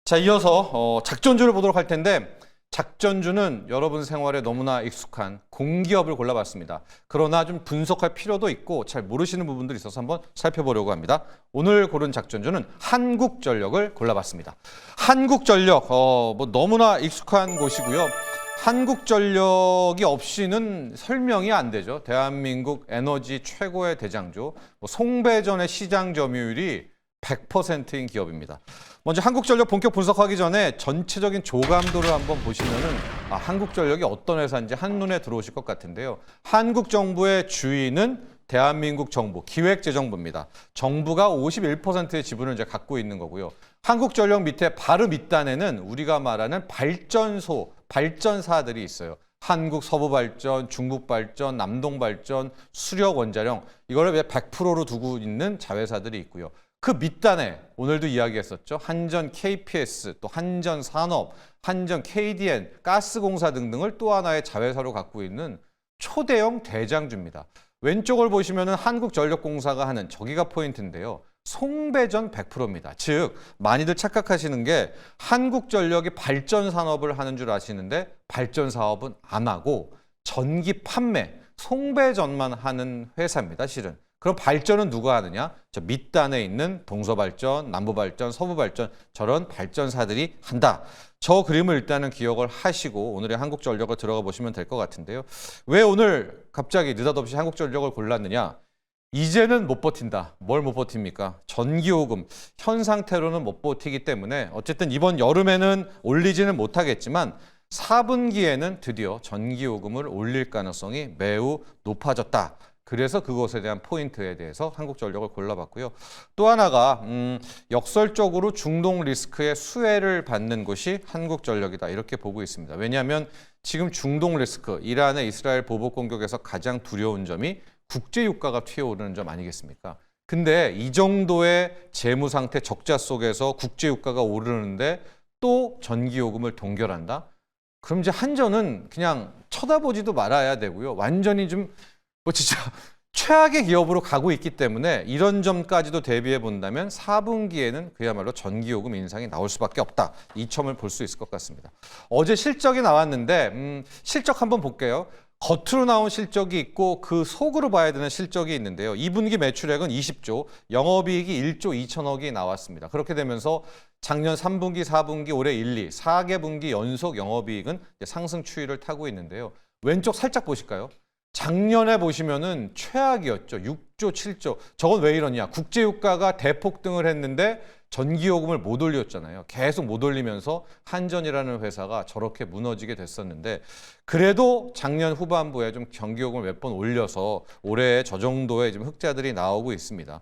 자, 이어서 작전주를 보도록 할 텐데 작전주는 여러분 생활에 너무나 익숙한 공기업을 골라봤습니다. 그러나 좀 분석할 필요도 있고 잘 모르시는 부분들이 있어서 한번 살펴보려고 합니다. 오늘 고른 작전주는 한국전력을 골라봤습니다. 한국전력, 너무나 익숙한 곳이고요. 한국전력이 없이는 설명이 안 되죠. 대한민국 에너지 최고의 대장주, 송배전의 시장 점유율이 100%인 기업입니다. 먼저 한국전력 본격 분석하기 전에 전체적인 조감도를 한번 보시면은 한국전력이 어떤 회사인지 한눈에 들어오실 것 같은데요. 한국 정부의 주인은 대한민국 정부, 기획재정부입니다. 정부가 51%의 지분을 이제 갖고 있는 거고요. 한국전력 밑에 바로 밑단에는 우리가 말하는 발전소, 발전사들이 있어요. 한국서부발전, 중북발전, 남동발전, 수력원자력, 이거를 100%로 두고 있는 자회사들이 있고요. 그 밑단에 오늘도 이야기했었죠. 한전 KPS, 또 한전산업, 한전 KDN, 가스공사 등등을 또 하나의 자회사로 갖고 있는 초대형 대장주입니다. 왼쪽을 보시면은 한국전력공사가 하는 저기가 포인트인데요. 송배전 100%입니다. 즉 많이들 착각하시는 게 한국전력이 발전 산업을 하는 줄 아시는데 발전 사업은 안 하고 전기 판매, 송배전만 하는 회사입니다. 실은. 그럼 발전은 누가 하느냐? 저 밑단에 있는 동서발전, 남부발전, 서부발전 저런 발전사들이 한다. 저 그림을 일단은 기억을 하시고 오늘의 한국전력을 들어가 보시면 될 것 같은데요. 왜 오늘 갑자기 느닷없이 한국전력을 골랐느냐? 이제는 못 버틴다. 뭘 못 버팁니까? 전기요금. 현 상태로는 못 버티기 때문에 어쨌든 이번 여름에는 올리지는 못하겠지만 4분기에는 드디어 전기요금을 올릴 가능성이 매우 높아졌다. 그래서 그것에 대한 포인트에 대해서 한국전력을 골라봤고요. 또 하나가 역설적으로 중동 리스크의 수혜를 받는 곳이 한국전력이다. 이렇게 보고 있습니다. 왜냐하면 지금 중동 리스크, 이란의 이스라엘 보복 공격에서 가장 두려운 점이 국제유가가 튀어오르는 점 아니겠습니까? 근데 이 정도의 재무 상태 적자 속에서 국제유가가 오르는데 또 전기요금을 동결한다? 그럼 이제 한전은 그냥 쳐다보지도 말아야 되고요. 완전히 좀 진짜 최악의 기업으로 가고 있기 때문에 이런 점까지도 대비해 본다면 4분기에는 그야말로 전기요금 인상이 나올 수밖에 없다. 이 점을 볼 수 있을 것 같습니다. 어제 실적이 나왔는데 실적 한번 볼게요. 겉으로 나온 실적이 있고 그 속으로 봐야 되는 실적이 있는데요. 2분기 매출액은 20조, 영업이익이 1조 2천억이 나왔습니다. 그렇게 되면서 작년 3분기, 4분기, 올해 1, 2, 4개 분기 연속 영업이익은 상승 추이를 타고 있는데요. 왼쪽 살짝 보실까요? 작년에 보시면은 최악이었죠. 6조, 7조. 저건 왜 이러냐? 국제유가가 대폭등을 했는데 전기요금을 못 올렸잖아요. 계속 못 올리면서 한전이라는 회사가 저렇게 무너지게 됐었는데 그래도 작년 후반부에 좀 전기요금을 몇 번 올려서 올해 저 정도의 지금 흑자들이 나오고 있습니다.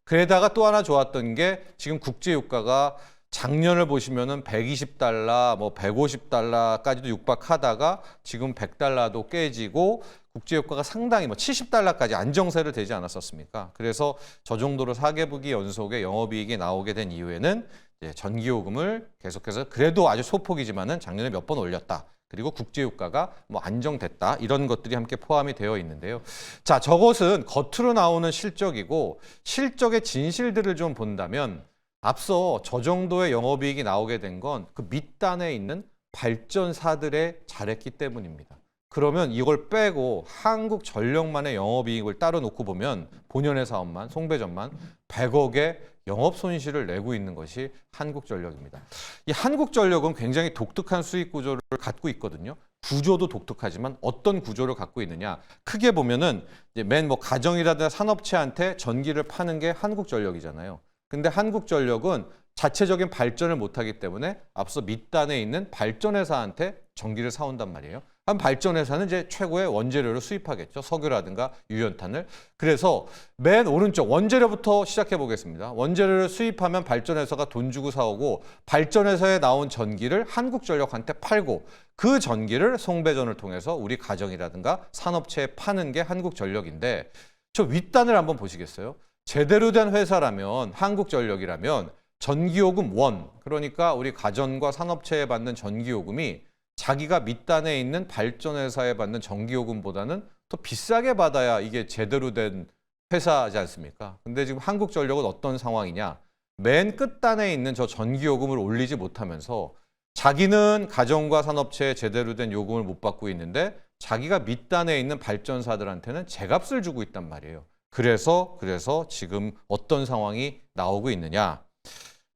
그러다가 또 하나 좋았던 게 지금 국제유가가 작년을 보시면은 120달러, 150달러까지도 육박하다가 지금 100달러도 깨지고 국제유가가 상당히 70달러까지 안정세를 되지 않았었습니까? 그래서 저 정도로 4개분기 연속의 영업이익이 나오게 된 이후에는 전기요금을 계속해서 그래도 아주 소폭이지만은 작년에 몇 번 올렸다. 그리고 국제유가가 안정됐다. 이런 것들이 함께 포함이 되어 있는데요. 자, 저것은 겉으로 나오는 실적이고 실적의 진실들을 좀 본다면 앞서 저 정도의 영업이익이 나오게 된 건 그 밑단에 있는 발전사들의 잘했기 때문입니다. 그러면 이걸 빼고 한국전력만의 영업이익을 따로 놓고 보면 본연의 사업만, 송배전만 100억의 영업 손실을 내고 있는 것이 한국전력입니다. 이 한국전력은 굉장히 독특한 수익 구조를 갖고 있거든요. 구조도 독특하지만 어떤 구조를 갖고 있느냐. 크게 보면은 맨 가정이라든가 산업체한테 전기를 파는 게 한국전력이잖아요. 근데 한국전력은 자체적인 발전을 못하기 때문에 앞서 밑단에 있는 발전회사한테 전기를 사온단 말이에요. 한 발전회사는 이제 최고의 원재료를 수입하겠죠. 석유라든가 유연탄을. 그래서 맨 오른쪽 원재료부터 시작해 보겠습니다. 원재료를 수입하면 발전회사가 돈 주고 사오고 발전회사에 나온 전기를 한국전력한테 팔고 그 전기를 송배전을 통해서 우리 가정이라든가 산업체에 파는 게 한국전력인데 저 윗단을 한번 보시겠어요? 제대로 된 회사라면 한국전력이라면 전기요금 원, 그러니까 우리 가전과 산업체에 받는 전기요금이 자기가 밑단에 있는 발전회사에 받는 전기요금보다는 더 비싸게 받아야 이게 제대로 된 회사지 않습니까? 근데 지금 한국전력은 어떤 상황이냐? 맨 끝단에 있는 저 전기요금을 올리지 못하면서 자기는 가정과 산업체에 제대로 된 요금을 못 받고 있는데 자기가 밑단에 있는 발전사들한테는 제값을 주고 있단 말이에요. 그래서 지금 어떤 상황이 나오고 있느냐.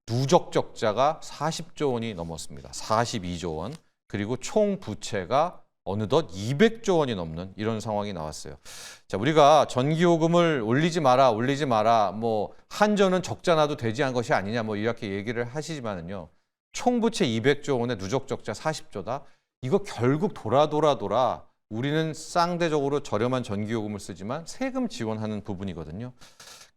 누적 적자가 40조 원이 넘었습니다. 42조 원. 그리고 총 부채가 어느덧 200조 원이 넘는 이런 상황이 나왔어요. 자, 우리가 전기요금을 올리지 마라, 뭐 한전은 적자 나도 되지 않은 것이 아니냐, 뭐 이렇게 얘기를 하시지만은요. 총 부채 200조 원에 누적 적자 40조다. 이거 결국 돌아 우리는 쌍대적으로 저렴한 전기요금을 쓰지만 세금 지원하는 부분이거든요.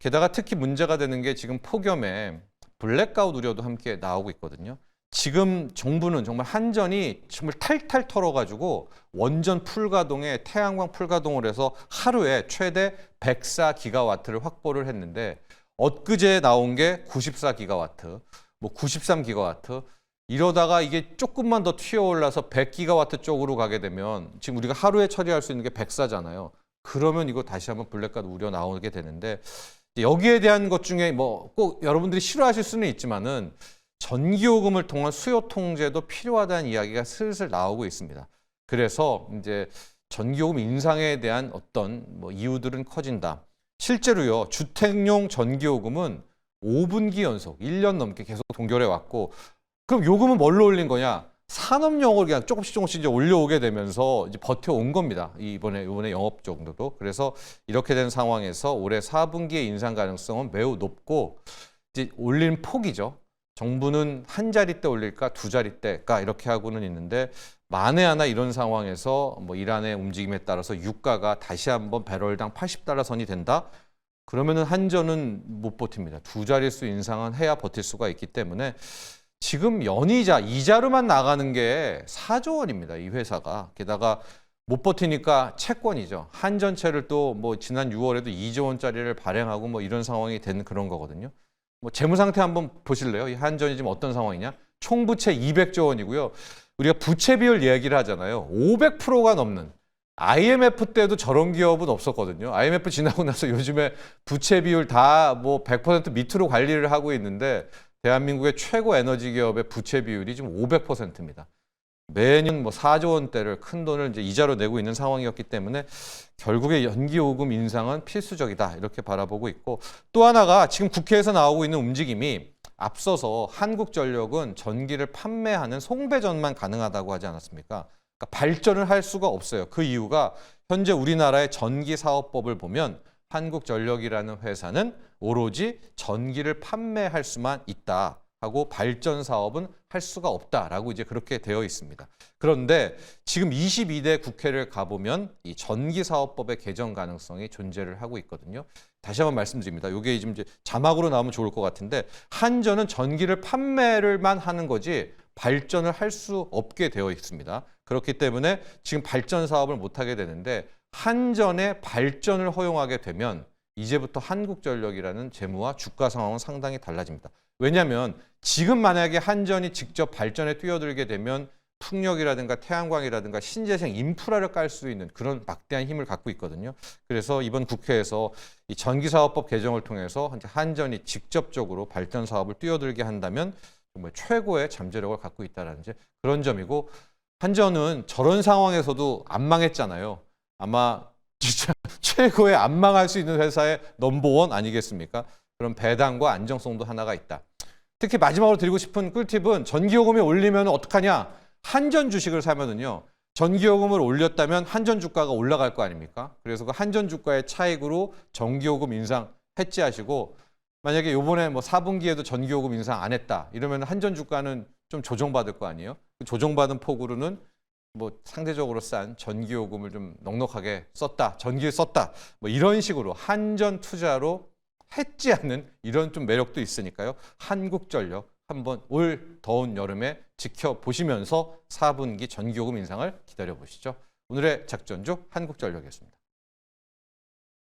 게다가 특히 문제가 되는 게 지금 폭염에 블랙아웃 우려도 함께 나오고 있거든요. 지금 정부는 정말 한전이 정말 탈탈 털어가지고 원전 풀가동에 태양광 풀가동을 해서 하루에 최대 104기가와트를 확보를 했는데 엊그제 나온 게 94기가와트, 뭐 93기가와트 이러다가 이게 조금만 더 튀어올라서 100기가와트 쪽으로 가게 되면 지금 우리가 하루에 처리할 수 있는 게 104잖아요. 그러면 이거 다시 한번 블랙아웃 우려 나오게 되는데 여기에 대한 것 중에 뭐 꼭 여러분들이 싫어하실 수는 있지만은 전기요금을 통한 수요 통제도 필요하다는 이야기가 슬슬 나오고 있습니다. 그래서 이제 전기요금 인상에 대한 어떤 뭐 이유들은 커진다. 실제로요, 주택용 전기요금은 5분기 연속 1년 넘게 계속 동결해 왔고, 그럼 요금은 뭘로 올린 거냐? 산업용으로 그냥 조금씩 이제 올려오게 되면서 이제 버텨온 겁니다. 이번에 영업 정도도. 그래서 이렇게 된 상황에서 올해 4분기의 인상 가능성은 매우 높고, 이제 올린 폭이죠. 정부는 한 자릿대 올릴까 두 자릿대가 이렇게 하고는 있는데 만에 하나 이런 상황에서 뭐 이란의 움직임에 따라서 유가가 다시 한번 배럴당 80달러 선이 된다? 그러면은 한전은 못 버팁니다. 두 자릿수 인상은 해야 버틸 수가 있기 때문에 지금 연이자, 이자로만 나가는 게 4조 원입니다. 이 회사가. 게다가 못 버티니까 채권이죠. 한전채를 또 뭐 지난 6월에도 2조 원짜리를 발행하고 뭐 이런 상황이 된 그런 거거든요. 뭐 재무 상태 한번 보실래요? 이 한전이 지금 어떤 상황이냐? 총 부채 200조 원이고요. 우리가 부채 비율 얘기를 하잖아요. 500%가 넘는. IMF 때도 저런 기업은 없었거든요. IMF 지나고 나서 요즘에 부채 비율 다 뭐 100% 밑으로 관리를 하고 있는데 대한민국의 최고 에너지 기업의 부채 비율이 지금 500%입니다. 매년 뭐 4조 원대를 큰 돈을 이제 이자로 내고 있는 상황이었기 때문에 결국에 연기요금 인상은 필수적이다 이렇게 바라보고 있고, 또 하나가 지금 국회에서 나오고 있는 움직임이 앞서서 한국전력은 전기를 판매하는 송배전만 가능하다고 하지 않았습니까? 그러니까 발전을 할 수가 없어요. 그 이유가 현재 우리나라의 전기사업법을 보면 한국전력이라는 회사는 오로지 전기를 판매할 수만 있다 하고 발전 사업은 할 수가 없다라고 이제 그렇게 되어 있습니다. 그런데 지금 22대 국회를 가보면 이 전기사업법의 개정 가능성이 존재를 하고 있거든요. 다시 한번 말씀드립니다. 이게 지금 이제 자막으로 나오면 좋을 것 같은데 한전은 전기를 판매를만 하는 거지 발전을 할 수 없게 되어 있습니다. 그렇기 때문에 지금 발전 사업을 못 하게 되는데 한전의 발전을 허용하게 되면 이제부터 한국전력이라는 재무와 주가 상황은 상당히 달라집니다. 왜냐하면 지금 만약에 한전이 직접 발전에 뛰어들게 되면 풍력이라든가 태양광이라든가 신재생 인프라를 깔 수 있는 그런 막대한 힘을 갖고 있거든요. 그래서 이번 국회에서 이 전기사업법 개정을 통해서 한전이 직접적으로 발전 사업을 뛰어들게 한다면 정말 최고의 잠재력을 갖고 있다는 그런 점이고, 한전은 저런 상황에서도 안 망했잖아요. 아마 진짜 최고의 안 망할 수 있는 회사의 넘버원 아니겠습니까? 그런 배당과 안정성도 하나가 있다. 특히 마지막으로 드리고 싶은 꿀팁은 전기요금이 올리면 어떡하냐? 한전 주식을 사면은요. 전기요금을 올렸다면 한전 주가가 올라갈 거 아닙니까? 그래서 그 한전 주가의 차익으로 전기요금 인상 해지하시고, 만약에 요번에 뭐 4분기에도 전기요금 인상 안 했다 이러면 한전 주가는 좀 조정받을 거 아니에요? 그 조정받은 폭으로는 뭐 상대적으로 싼 전기요금을 좀 넉넉하게 썼다, 전기에 썼다, 뭐 이런 식으로 한전 투자로 해지하는 이런 좀 매력도 있으니까요. 한국전력 한번 올 더운 여름에 지켜보시면서 4분기 전기요금 인상을 기다려보시죠. 오늘의 작전주 한국전력이었습니다.